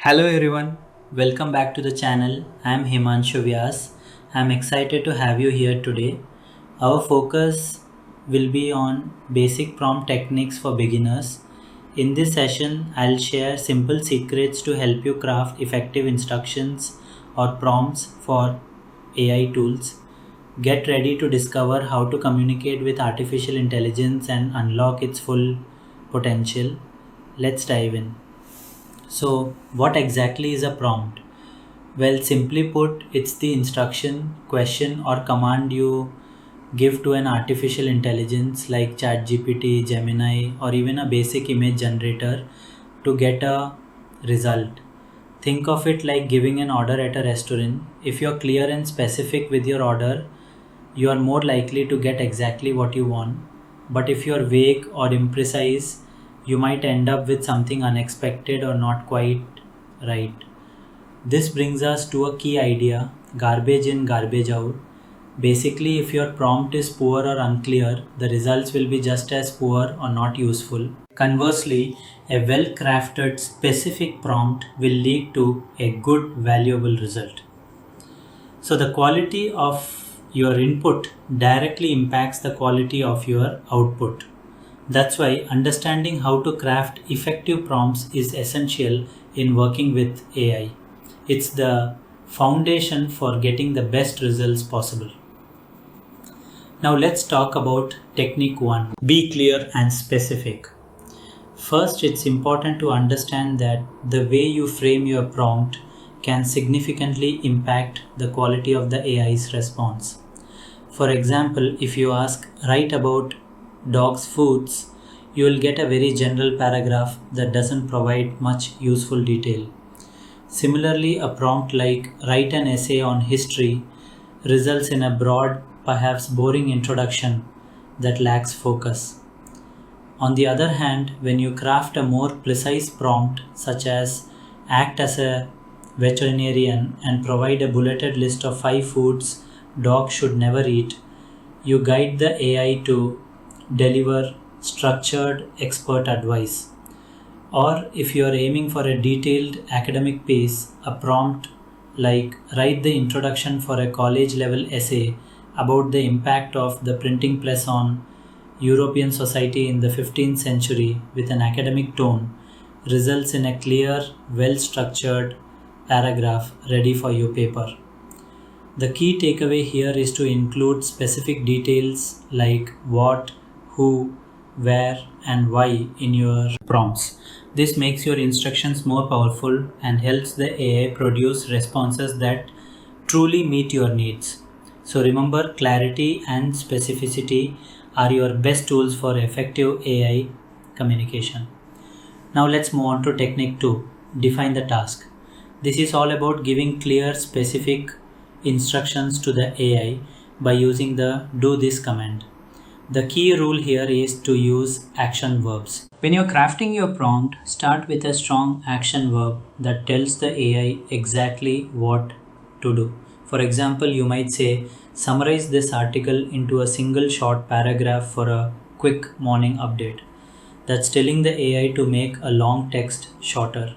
Hello everyone, welcome back to the channel. I am Himanshu Vyas. I am excited to have you here today. Our focus will be on basic prompt techniques for beginners. In this session, I'll share simple secrets to help you craft effective instructions or prompts for AI tools. Get ready to discover how to communicate with artificial intelligence and unlock its full potential. Let's dive in. So, what exactly is a prompt? Well, simply put, it's the instruction, question, or command you give to an artificial intelligence like ChatGPT, Gemini, or even a basic image generator to get a result. Think of it like giving an order at a restaurant. If you're clear and specific with your order, you are more likely to get exactly what you want. But if you're vague or imprecise, you might end up with something unexpected or not quite right. This brings us to a key idea: garbage in, garbage out. Basically, if your prompt is poor or unclear, the results will be just as poor or not useful. Conversely, a well crafted, specific prompt will lead to a good, valuable result. So, the quality of your input directly impacts the quality of your output. That's why understanding how to craft effective prompts is essential in working with AI. It's the foundation for getting the best results possible. Now let's talk about technique 1. Be clear and specific. First, it's important to understand that the way you frame your prompt can significantly impact the quality of the AI's response. For example, if you ask, write about dogs' foods, you will get a very general paragraph that doesn't provide much useful detail. Similarly, a prompt like write an essay on history results in a broad, perhaps boring introduction that lacks focus. On the other hand, when you craft a more precise prompt, such as act as a veterinarian and provide a bulleted list of 5 foods dogs should never eat, you guide the AI to deliver structured expert advice. Or if you are aiming for a detailed academic piece, a prompt like write the introduction for a college level essay about the impact of the printing press on European society in the 15th century with an academic tone results in a clear, well structured paragraph ready for your paper. The key takeaway here is to include specific details like what, who, where, and why in your prompts. This makes your instructions more powerful and helps the AI produce responses that truly meet your needs. So remember, clarity and specificity are your best tools for effective AI communication. Now let's move on to technique 2. Define the task. This is all about giving clear, specific instructions to the AI by using the do this command. The key rule here is to use action verbs. When you're crafting your prompt, start with a strong action verb that tells the AI exactly what to do. For example, you might say, summarize this article into a single short paragraph for a quick morning update. That's telling the AI to make a long text shorter.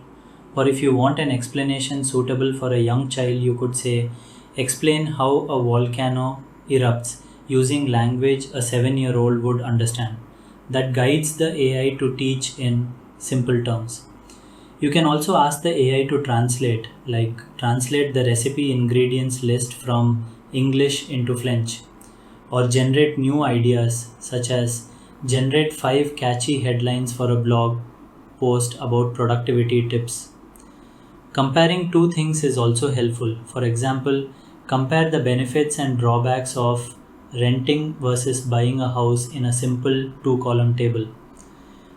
Or if you want an explanation suitable for a young child, you could say, explain how a volcano erupts using language a 7-year-old would understand. That guides the AI to teach in simple terms. You can also ask the AI to translate, like translate the recipe ingredients list from English into French, or generate new ideas such as generate 5 catchy headlines for a blog post about productivity tips. Comparing two things is also helpful. For example, compare the benefits and drawbacks of renting versus buying a house in a simple 2-column table.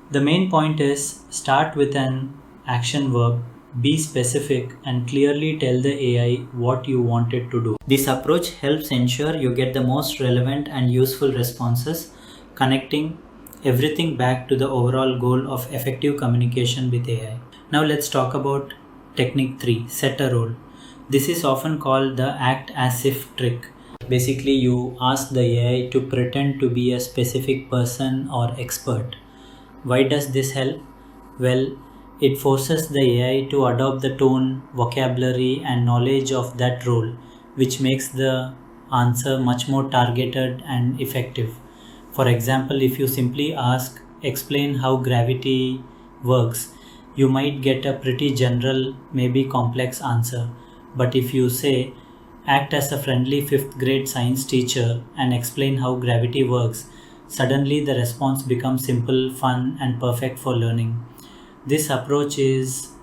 The main point is start with an action verb, be specific, and clearly tell the AI what you want it to do. This approach helps ensure you get the most relevant and useful responses, connecting everything back to the overall goal of effective communication with AI. Now let's talk about technique 3, set a role. This is often called the act as if trick. Basically, you ask the AI to pretend to be a specific person or expert. Why does this help? Well, It forces the AI to adopt the tone, vocabulary, and knowledge of that role, which makes the answer much more targeted and effective. For example, if you simply ask, explain how gravity works, you might get a pretty general, maybe complex answer. But if you say, act as a friendly fifth grade science teacher and explain how gravity works, suddenly the response becomes simple, fun, and perfect for learning. This approach is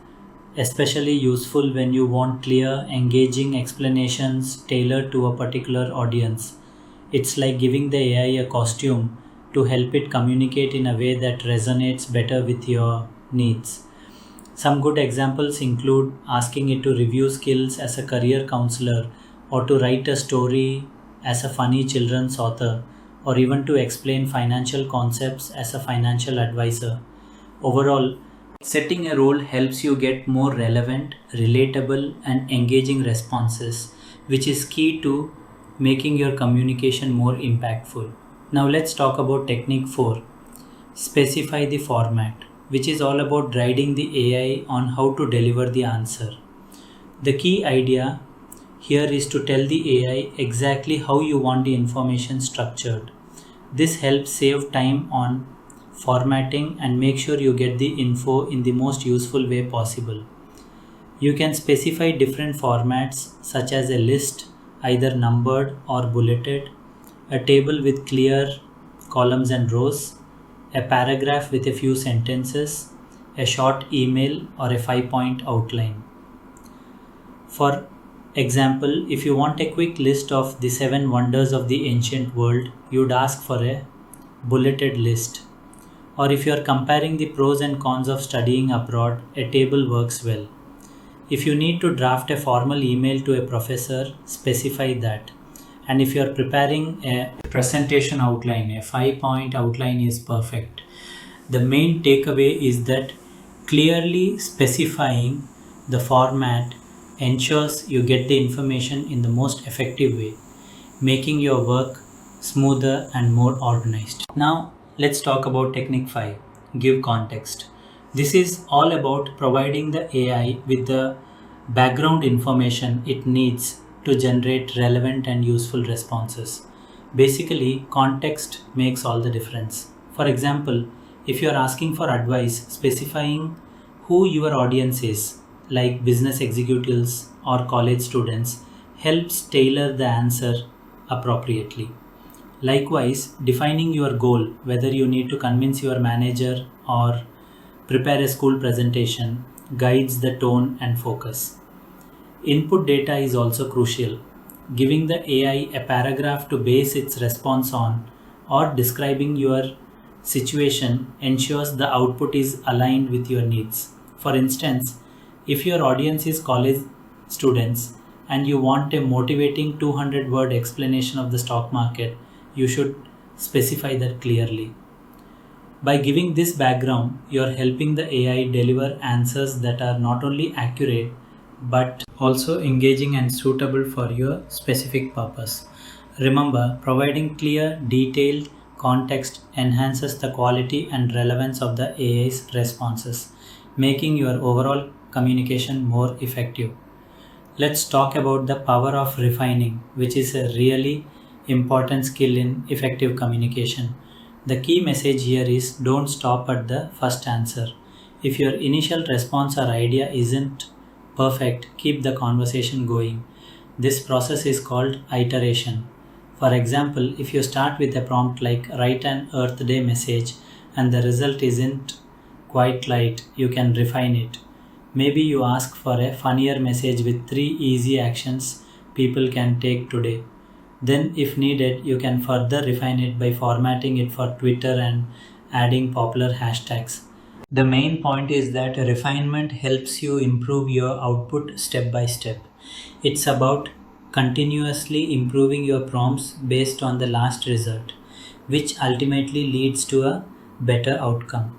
especially useful when you want clear, engaging explanations tailored to a particular audience. It's like giving the AI a costume to help it communicate in a way that resonates better with your needs. Some good examples include asking it to review skills as a career counselor, or to write a story as a funny children's author, or even to explain financial concepts as a financial advisor. Overall, setting a role helps you get more relevant, relatable, and engaging responses, which is key to making your communication more impactful. Now, let's talk about technique 4, specify the format, which is all about guiding the AI on how to deliver the answer. The key idea here is to tell the AI exactly how you want the information structured. This helps save time on formatting and make sure you get the info in the most useful way possible. You can specify different formats such as a list, either numbered or bulleted, a table with clear columns and rows, a paragraph with a few sentences, a short email, or a 5 point outline. For example, if you want a quick list of the 7 wonders of the ancient world, you'd ask for a bulleted list. Or if you are comparing the pros and cons of studying abroad, a table works well. If you need to draft a formal email to a professor, specify that. And if you are preparing a presentation outline, a 5 point outline is perfect. The main takeaway is that clearly specifying the format ensures you get the information in the most effective way, making your work smoother and more organized. Now, let's talk about technique 5, give context. This is all about providing the AI with the background information it needs to generate relevant and useful responses. Basically, context makes all the difference. For example, if you are asking for advice, specifying who your audience is, like business executives or college students, helps tailor the answer appropriately. Likewise, defining your goal, whether you need to convince your manager or prepare a school presentation, guides the tone and focus. Input data is also crucial. Giving the AI a paragraph to base its response on or describing your situation ensures the output is aligned with your needs. For instance, if your audience is college students and you want a motivating 200-word explanation of the stock market, you should specify that clearly. By giving this background, you are helping the AI deliver answers that are not only accurate but also engaging and suitable for your specific purpose. Remember, providing clear, detailed context enhances the quality and relevance of the AI's responses, making your overall communication more effective. Let's talk about the power of refining, which is a really important skill in effective communication. The key message here is don't stop at the first answer. If your initial response or idea isn't perfect, keep the conversation going. This process is called iteration. For example, if you start with a prompt like write an Earth Day message and the result isn't quite right, you can refine it. Maybe you ask for a funnier message with 3 easy actions people can take today. Then, if needed, you can further refine it by formatting it for Twitter and adding popular hashtags. The main point is that refinement helps you improve your output step by step. It's about continuously improving your prompts based on the last result, which ultimately leads to a better outcome.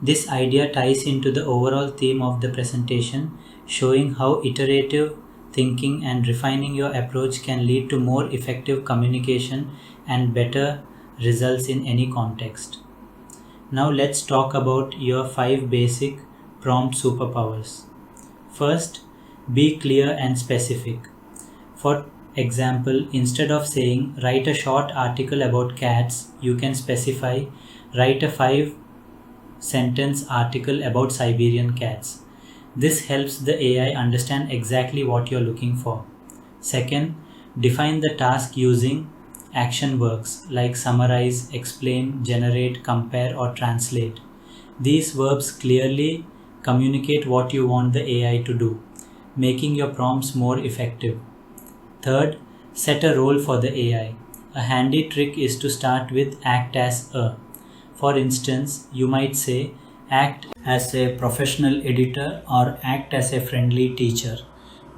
This idea ties into the overall theme of the presentation, showing how iterative thinking and refining your approach can lead to more effective communication and better results in any context. Now let's talk about your 5 basic Prompt Superpowers. First, be clear and specific. For example, instead of saying write a short article about cats, you can specify write a 5-sentence article about Siberian cats. This helps the AI understand exactly what you're looking for. Second, define the task using action verbs like summarize, explain, generate, compare, or translate. These verbs clearly communicate what you want the AI to do, making your prompts more effective. Third, set a role for the AI. A handy trick is to start with act as a. For instance, you might say act as a professional editor or act as a friendly teacher.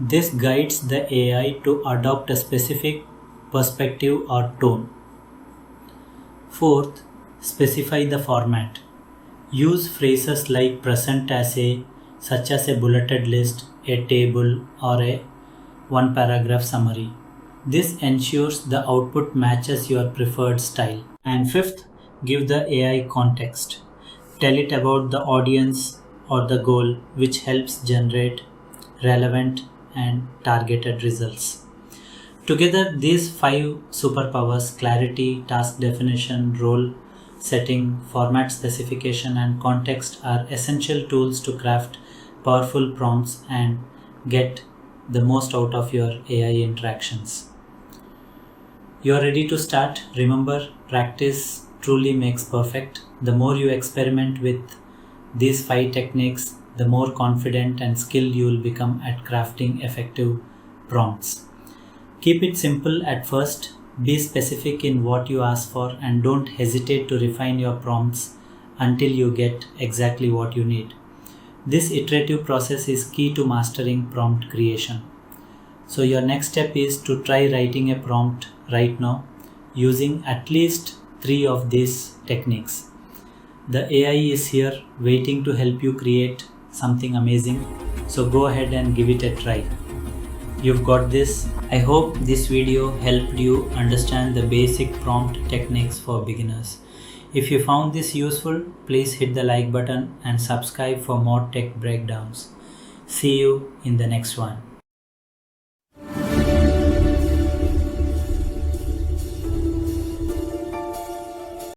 This guides the AI to adopt a specific perspective or tone. Fourth, specify the format. Use phrases like present as a, such as a bulleted list, a table, or a one paragraph summary. This ensures the output matches your preferred style. And fifth, give the AI context. Tell it about the audience or the goal, which helps generate relevant and targeted results. Together, these 5 superpowers clarity, task definition, role setting, format specification, and context are essential tools to craft powerful prompts and get the most out of your AI interactions. You're ready to start? Remember, practice truly makes perfect. The more you experiment with these 5 techniques, the more confident and skilled you will become at crafting effective prompts. Keep it simple at first, be specific in what you ask for, and don't hesitate to refine your prompts until you get exactly what you need. This iterative process is key to mastering prompt creation. So your next step is to try writing a prompt right now using at least 3 of these techniques. The AI is here waiting to help you create something amazing. So go ahead and give it a try. You've got this. I hope this video helped you understand the basic prompt techniques for beginners. If you found this useful, please hit the like button and subscribe for more tech breakdowns. See you in the next one.